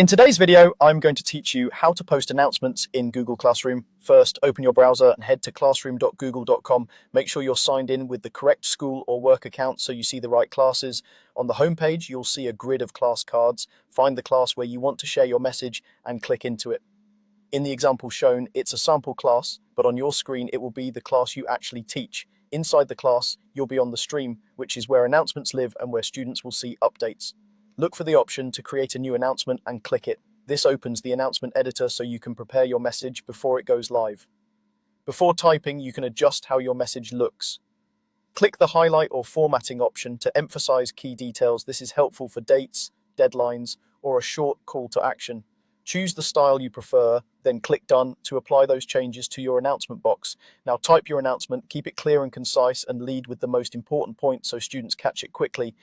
In today's video, I'm going to teach you how to post announcements in Google Classroom. First, open your browser and head to classroom.google.com. Make sure you're signed in with the correct school or work account so you see the right classes. On the homepage, you'll see a grid of class cards. Find the class where you want to share your message and click into it. In the example shown, it's a sample class, but on your screen, it will be the class you actually teach. Inside the class, you'll be on the stream, which is where announcements live and where students will see updates. Look for the option to create a new announcement and click it. This opens the announcement editor so you can prepare your message before it goes live. Before typing, you can adjust how your message looks. Click the highlight or formatting option to emphasize key details. This is helpful for dates, deadlines, or a short call to action. Choose the style you prefer, then click Done to apply those changes to your announcement box. Now type your announcement, keep it clear and concise, and lead with the most important points so students catch it quickly.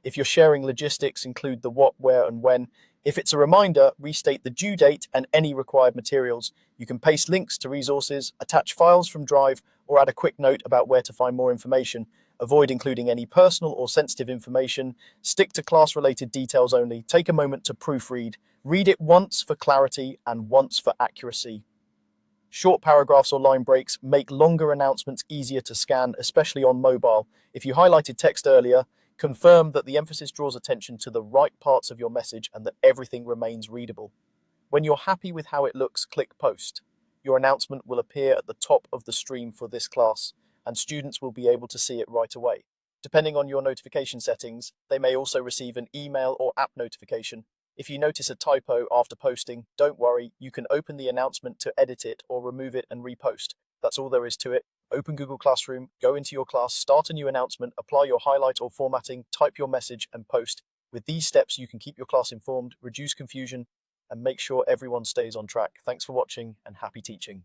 If you're sharing logistics, include the what, where, and when. If it's a reminder, restate the due date and any required materials. You can paste links to resources, attach files from Drive, or add a quick note about where to find more information. Avoid including any personal or sensitive information. Stick to class-related details only. Take a moment to proofread. Read it once for clarity and once for accuracy. Short paragraphs or line breaks make longer announcements easier to scan, especially on mobile. If you highlighted text earlier, confirm that the emphasis draws attention to the right parts of your message and that everything remains readable. When you're happy with how it looks, click Post. Your announcement will appear at the top of the stream for this class, and students will be able to see it right away. Depending on your notification settings, they may also receive an email or app notification. If you notice a typo after posting, don't worry, you can open the announcement to edit it or remove it and repost. That's all there is to it. Open Google Classroom, go into your class, start a new announcement, apply your highlight or formatting, type your message, and post. With these steps, you can keep your class informed, reduce confusion, and make sure everyone stays on track. Thanks for watching and happy teaching.